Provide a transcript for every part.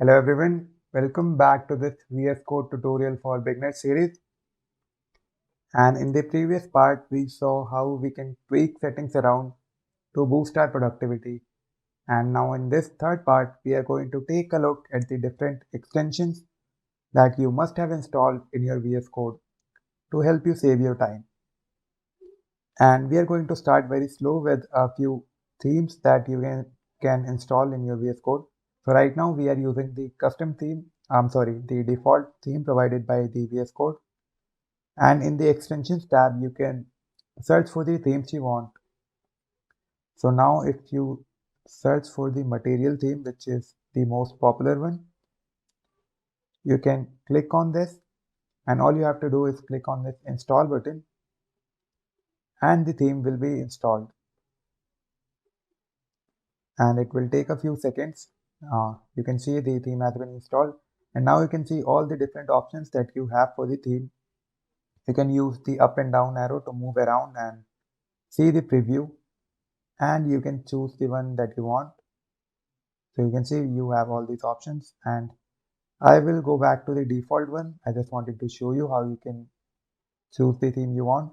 Hello everyone, welcome back to this VS Code tutorial for beginners series. And in the previous part, we saw how we can tweak settings around to boost our productivity. And now in this third part, we are going to take a look at the different extensions that you must have installed in your VS Code to help you save your time. And we are going to start very slow with a few themes that you can install in your VS Code. So right now we are using the custom theme, the default theme provided by the VS Code. And in the extensions tab, you can search for the themes you want. So now if you search for the material theme, which is the most popular one, you can click on this and all you have to do is click on this install button and the theme will be installed. And it will take a few seconds. You can see the theme has been installed and now you can see all the different options that you have for the theme. You can use the up and down arrow to move around and see the preview, and you can choose the one that you want. So you can see you have all these options, and I will go back to the default one. I just wanted to show you how you can choose the theme you want.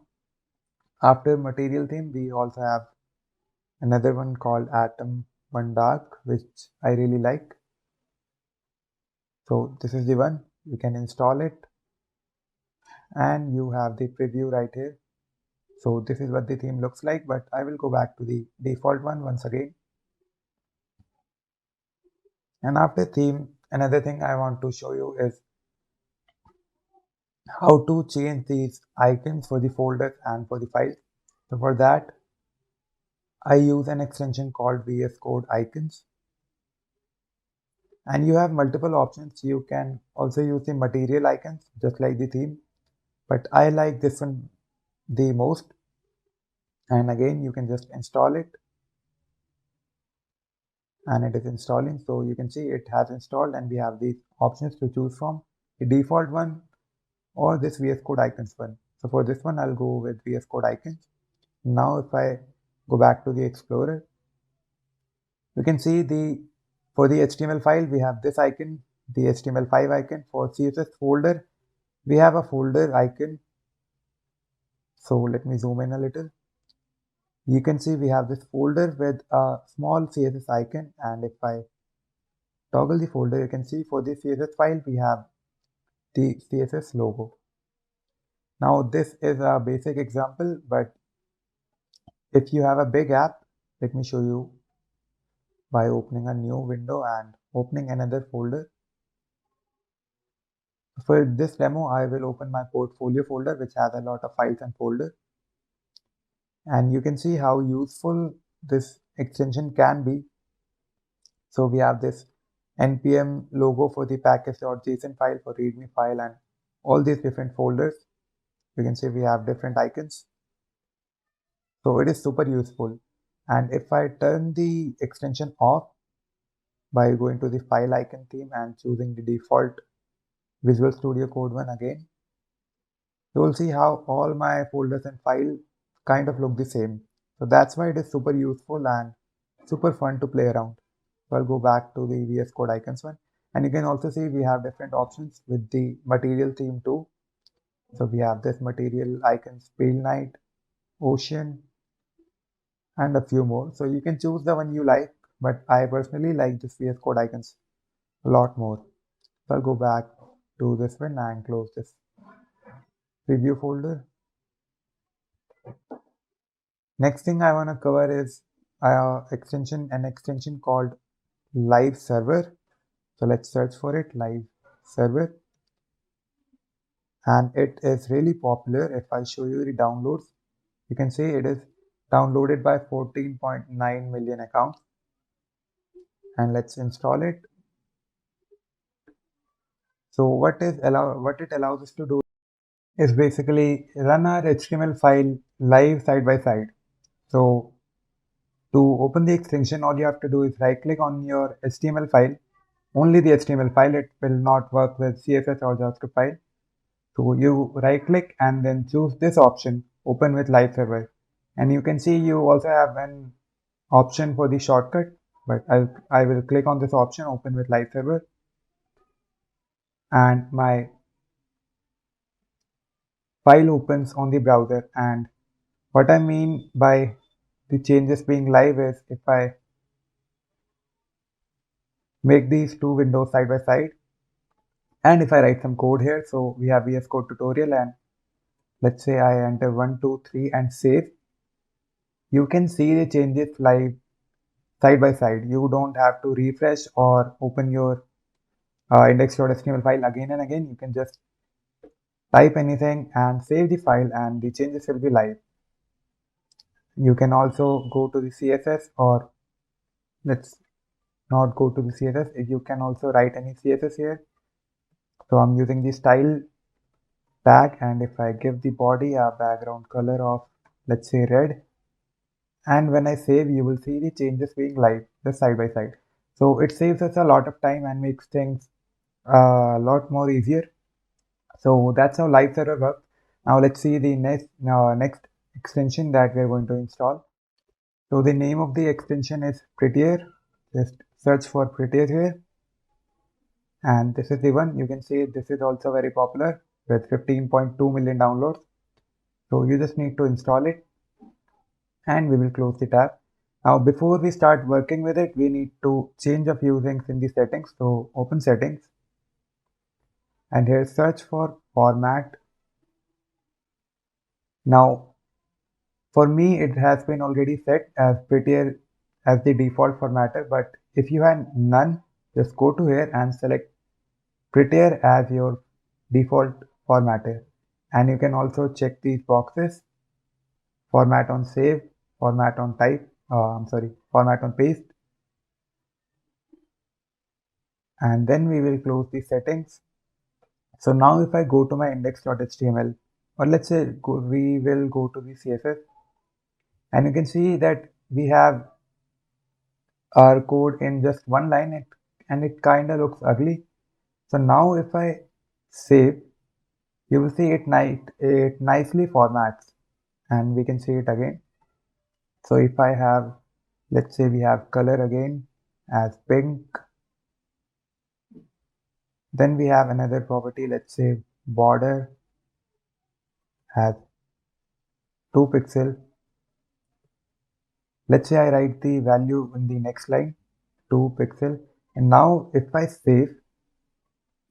After material theme, we also have another one called Atom One Dark, which I really like. So this is the one. You can install it and you have the preview right here. So this is what the theme looks like, but I will go back to the default one once again. And after theme, another thing I want to show you is how to change these icons for the folders and for the files. So for that, I use an extension called VS Code Icons. And you have multiple options. You can also use the material icons, just like the theme. But I like this one the most. And again, you can just install it. And it is installing. So you can see it has installed and we have these options to choose from. The default one or this VS Code Icons one. So for this one, I'll go with VS Code Icons. Now if I go back to the Explorer, you can see for the HTML file, we have this icon, the HTML5 icon. For CSS folder, we have a folder icon. So let me zoom in a little. You can see we have this folder with a small CSS icon. And if I toggle the folder, you can see for the CSS file, we have the CSS logo. Now this is a basic example, but if you have a big app, let me show you by opening a new window and opening another folder. For this demo, I will open my portfolio folder, which has a lot of files and folders. And you can see how useful this extension can be. So we have this npm logo for the package.json file, for readme file, and all these different folders. You can see we have different icons. So it is super useful. And if I turn the extension off by going to the file icon theme and choosing the default Visual Studio Code one again, you will see how all my folders and files kind of look the same. So that's why it is super useful and super fun to play around. So I'll go back to the VS Code Icons one. And you can also see we have different options with the material theme too. So we have this material icons, pale night, ocean, and a few more. So you can choose the one you like, but I personally like this VS Code Icons a lot more. So I'll go back to this one and close this preview folder. Next thing I want to cover is an extension called Live Server. So let's search for it, Live Server. And it is really popular. If I show you the downloads, you can see it is downloaded by 14.9 million accounts. And let's install it. So what it allows us to do is basically run our HTML file live side by side. So to open the extension, all you have to do is right click on your HTML file, only the HTML file. It will not work with CSS or JavaScript file. So you right click and then choose this option, open with live server. And you can see you also have an option for the shortcut, but I will click on this option, open with live server. and my file opens on the browser. And what I mean by the changes being live is if I make these two windows side by side and if I write some code here, so we have VS Code tutorial and let's say I enter 1, 2, 3 and save, you can see the changes live side by side. You don't have to refresh or open your index.html file again and again. You can just type anything and save the file and the changes will be live. You can also go to the CSS, or let's not go to the CSS. You can also write any CSS here. So I'm using the style tag, and if I give the body a background color of, let's say, red, and when I save, you will see the changes being live just side by side. So it saves us a lot of time and makes things a lot more easier. So that's how live server works. Now let's see the next extension that we're going to install. So the name of the extension is Prettier. Just search for Prettier here. And this is the one. You can see this is also very popular with 15.2 million downloads. So you just need to install it and we will close the tab. Now before we start working with it, we need to change a few things in the settings. So open settings and here search for format. Now for me, it has been already set as Prettier as the default formatter, but if you have none, just go to here and select Prettier as your default formatter. And you can also check these boxes, format on save, format on type, format on paste. And then we will close the settings. So now if I go to my index.html, or let's say we will go to the CSS, and you can see that we have our code in just one line and it kind of looks ugly. So now if I save, you will see it nicely formats and we can see it again. So if I have, let's say we have color again as pink, then we have another property, let's say border has 2 pixel. Let's say I write the value in the next line, 2 pixel. And now if I save,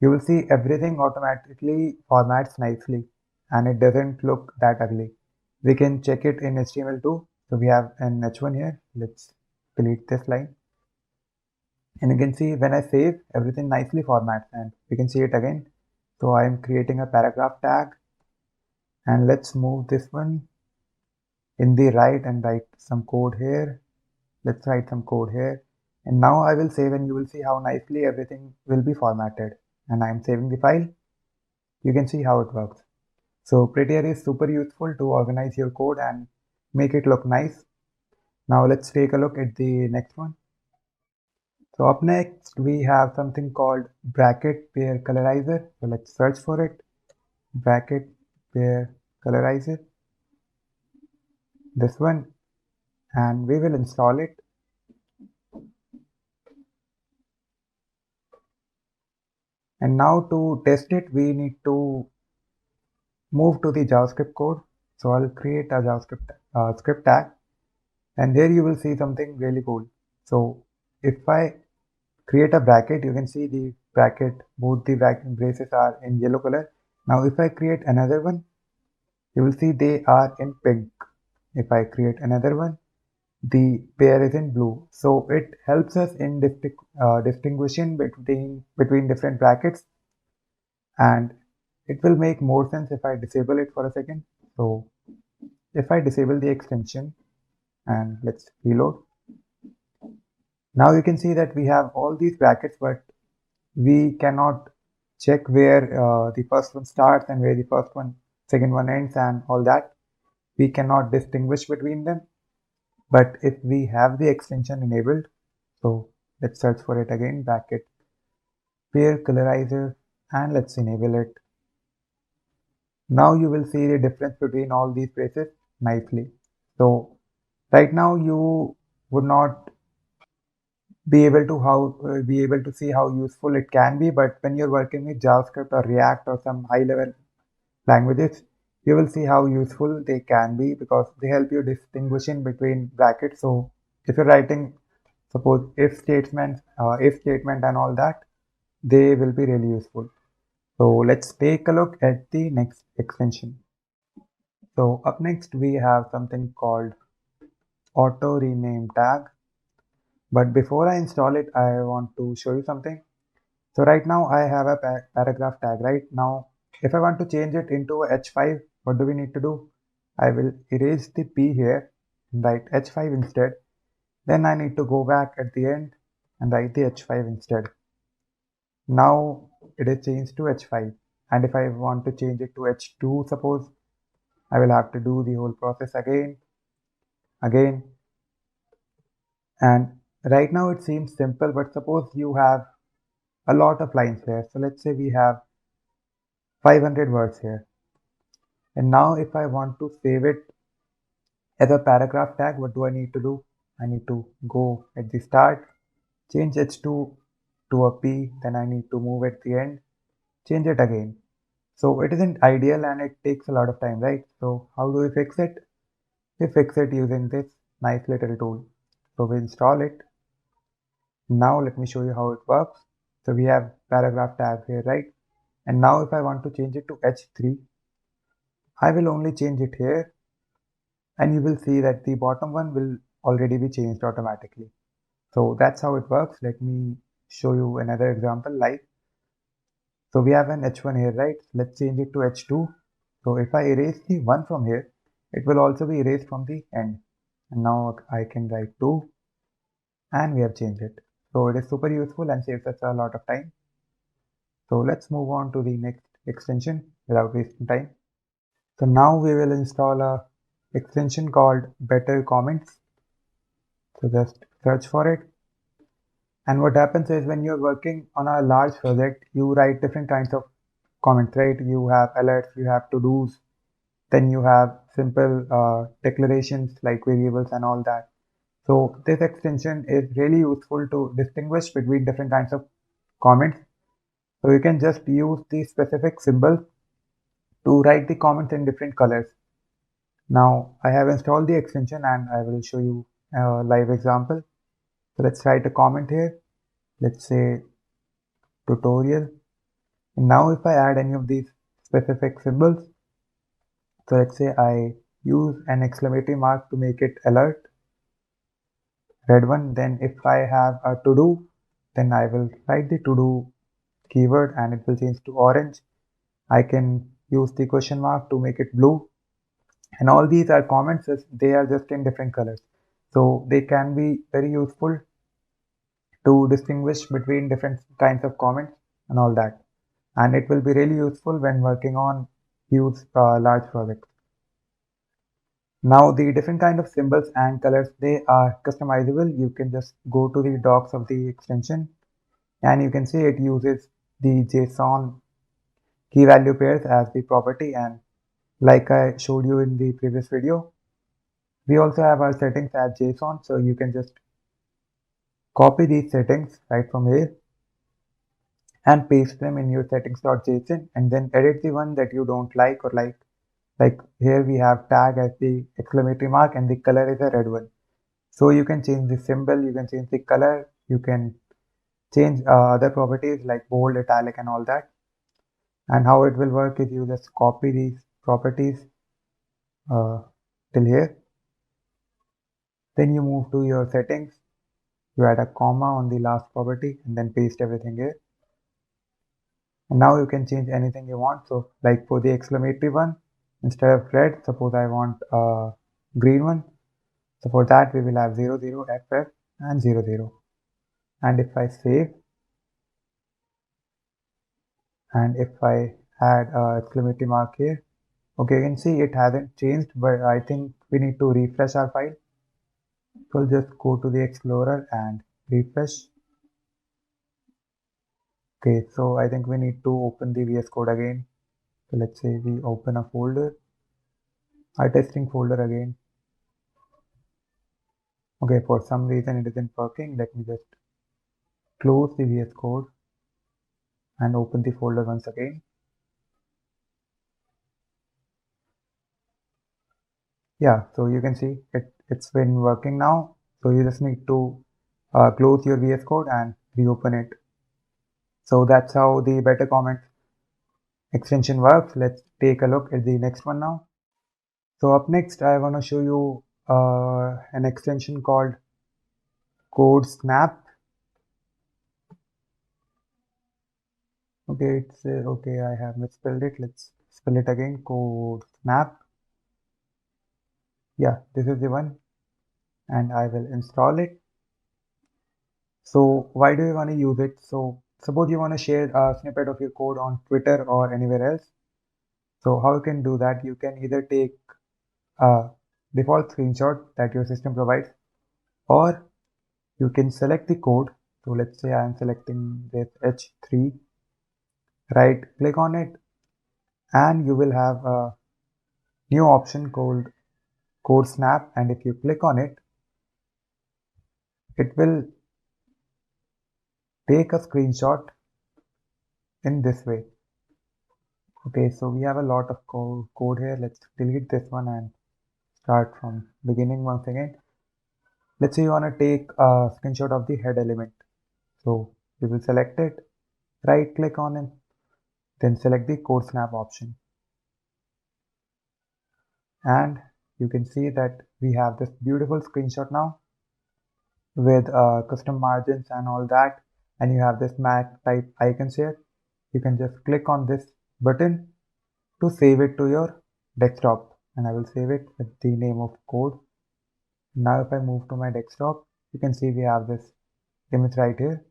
you will see everything automatically formats nicely and it doesn't look that ugly. We can check it in HTML too. So we have an H1 here. Let's delete this line. And you can see when I save, everything nicely formats and we can see it again. So I am creating a paragraph tag and let's move this one in the right and write some code here. Let's write some code here. And now I will save and you will see how nicely everything will be formatted. And I am saving the file. You can see how it works. So Prettier is super useful to organize your code and make it look nice. Now let's take a look at the next one. So up next we have something called bracket pair colorizer. So let's search for it. Bracket pair colorizer. This one, and we will install it. And now to test it, we need to move to the JavaScript code. So I'll create a JavaScript script tag, and there you will see something really cool. So if I create a bracket, you can see the bracket, both the braces are in yellow color. Now if I create another one, you will see they are in pink. If I create another one, the pair is in blue. So it helps us in distinguishing between different brackets, and it will make more sense if I disable it for a second. So if I disable the extension and let's reload, now you can see that we have all these brackets, but we cannot check where the first one starts and where the second one ends and all that. We cannot distinguish between them. But if we have the extension enabled, so let's search for it again, bracket pair colorizer, and let's enable it. Now you will see the difference between all these braces nicely. So right now you would not be able to see how useful it can be. But when you're working with JavaScript or React or some high level languages, you will see how useful they can be because they help you distinguishing between brackets. So if you're writing, suppose if statement and all that, they will be really useful. So let's take a look at the next extension. So up next we have something called auto rename tag. But before I install it, I want to show you something. So right now I have a paragraph tag. Right now, if I want to change it into a h5, what do we need to do? I will erase the p here and write h5 instead. Then I need to go back at the end and write the h5 instead. Now it is changed to h5. And if I want to change it to h2, suppose, I will have to do the whole process again. And right now it seems simple, but suppose you have a lot of lines here. So let's say we have 500 words here. And now if I want to save it as a paragraph tag, what do I need to do? I need to go at the start, change h2 to a p, then I need to move at the end, change it again. So it isn't ideal and it takes a lot of time, right? So how do we fix it? We fix it using this nice little tool. So we install it. Now let me show you how it works. So we have paragraph tag here, right? And now if I want to change it to h3, I will only change it here and you will see that the bottom one will already be changed automatically. So that's how it works. Let me show you another example live. So we have an h1 here, right? Let's change it to h2. So if I erase the 1 from here, it will also be erased from the end. And now I can write 2 and we have changed it. So it is super useful and saves us a lot of time. So let's move on to the next extension without wasting time. So now we will install a extension called Better Comments. So just search for it. And what happens is when you're working on a large project, you write different kinds of comments, right? You have alerts, you have to-dos, then you have simple declarations like variables and all that. So this extension is really useful to distinguish between different kinds of comments. So you can just use the specific symbol to write the comments in different colors. Now I have installed the extension and I will show you a live example. So let's write a comment here. Let's say tutorial. And now if I add any of these specific symbols, so let's say I use an exclamatory mark to make it alert, red one. Then if I have a to do, then I will write the to do keyword and it will change to orange. I can use the question mark to make it blue. And all these are comments, they are just in different colors. So they can be very useful to distinguish between different kinds of comments and all that. And it will be really useful when working on huge large projects. Now the different kind of symbols and colors, they are customizable. You can just go to the docs of the extension and you can see it uses the JSON key value pairs as the property, and like I showed you in the previous video, we also have our settings as JSON, so you can just copy these settings right from here and paste them in your settings.json and then edit the one that you don't like or like. Like here we have tag as the exclamatory mark and the color is a red one. So you can change the symbol, you can change the color, you can change other properties like bold, italic and all that. And how it will work is you just copy these properties uh, till here. Then you move to your settings, you add a comma on the last property and then paste everything here. And now you can change anything you want. So like for the exclamatory one, instead of red, suppose I want a green one. So for that we will have 00, FF and 00. And if I save and if I add a exclamatory mark here, okay, you can see it hasn't changed, but I think we need to refresh our file. So we'll just go to the Explorer and refresh. Okay, so I think we need to open the VS Code again. So let's say we open a folder, our testing folder again. Okay, for some reason it isn't working. Let me just close the VS Code and open the folder once again. Yeah, so you can see it's been working now. So you just need to close your VS Code and reopen it. So that's how the Better Comment extension works. Let's take a look at the next one now. So up next, I want to show you an extension called Code Snap. Okay, it's okay. I have misspelled it. Let's spell it again. Code Snap. Yeah, this is the one, and I will install it. So why do you want to use it? So suppose you want to share a snippet of your code on Twitter or anywhere else. So how you can do that? You can either take a default screenshot that your system provides, or you can select the code. So let's say I am selecting this H3, right click on it, and you will have a new option called Code Snap. And if you click on it, it will take a screenshot in this way. Okay, so we have a lot of code here. Let's delete this one and start from beginning once again. Let's say you want to take a screenshot of the head element. So you will select it, right click on it, then select the Code Snap option. And you can see that we have this beautiful screenshot now with custom margins and all that. And you have this Mac type icons here. You can just click on this button to save it to your desktop, and I will save it with the name of code. Now if I move to my desktop, you can see we have this image right here,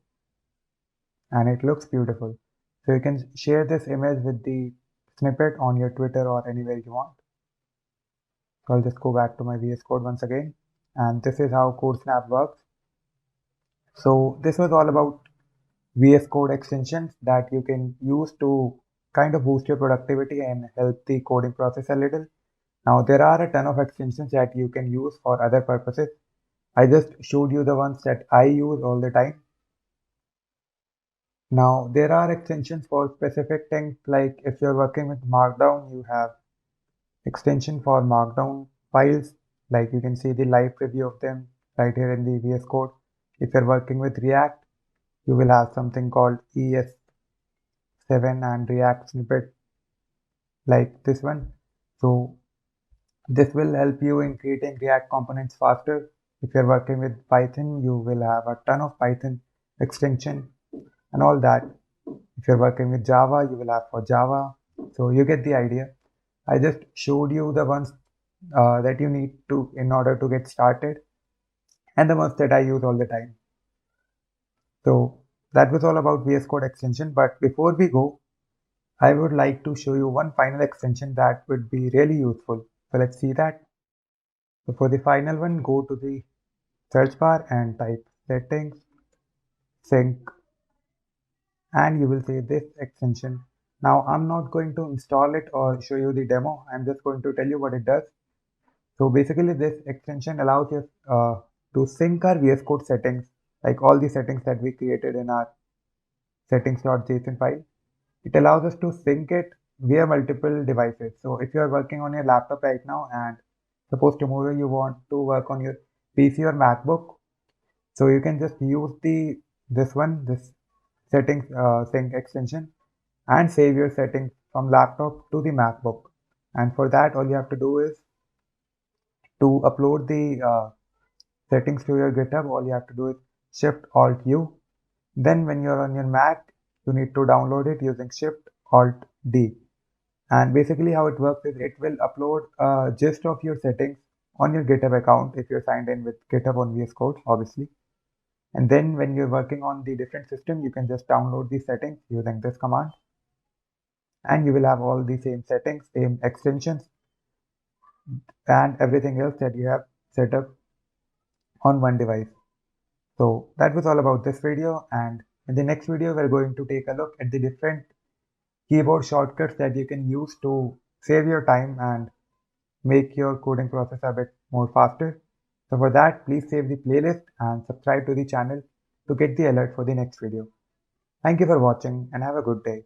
and it looks beautiful. So you can share this image with the snippet on your Twitter or anywhere you want. So I'll just go back to my VS Code once again, and this is how Code Snap works. So this was all about VS Code extensions that you can use to kind of boost your productivity and help the coding process a little. Now there are a ton of extensions that you can use for other purposes. I just showed you the ones that I use all the time. Now there are extensions for specific things, like if you're working with Markdown, you have extension for Markdown files, like you can see the live preview of them right here in the VS Code. If you're working with React, you will have something called ES7 and React snippet like this one. So this will help you in creating React components faster. If you're working with Python, you will have a ton of Python extension and all that. If you're working with Java, you will have for Java. So you get the idea. I just showed you the ones that you need to in order to get started, and the ones that I use all the time. So that was all about VS Code extension. But before we go, I would like to show you one final extension that would be really useful. So let's see that. So for the final one, go to the search bar and type settings, sync, and you will see this extension. Now I'm not going to install it or show you the demo. I'm just going to tell you what it does. So basically this extension allows us to sync our VS Code settings, like all the settings that we created in our settings.json file. It allows us to sync it via multiple devices. So if you are working on your laptop right now and suppose tomorrow you want to work on your PC or MacBook, so you can just use this settings sync extension and save your settings from laptop to the MacBook. And for that, all you have to do is to upload the settings to your GitHub. All you have to do is Shift Alt U. Then when you're on your Mac, you need to download it using Shift Alt D. And basically how it works is it will upload a gist of your settings on your GitHub account if you're signed in with GitHub on VS Code, obviously. And then when you're working on the different system, you can just download the settings using this command. And you will have all the same settings, same extensions, and everything else that you have set up on one device. So that was all about this video. And in the next video, we're going to take a look at the different keyboard shortcuts that you can use to save your time and make your coding process a bit more faster. So for that, please save the playlist and subscribe to the channel to get the alert for the next video. Thank you for watching and have a good day.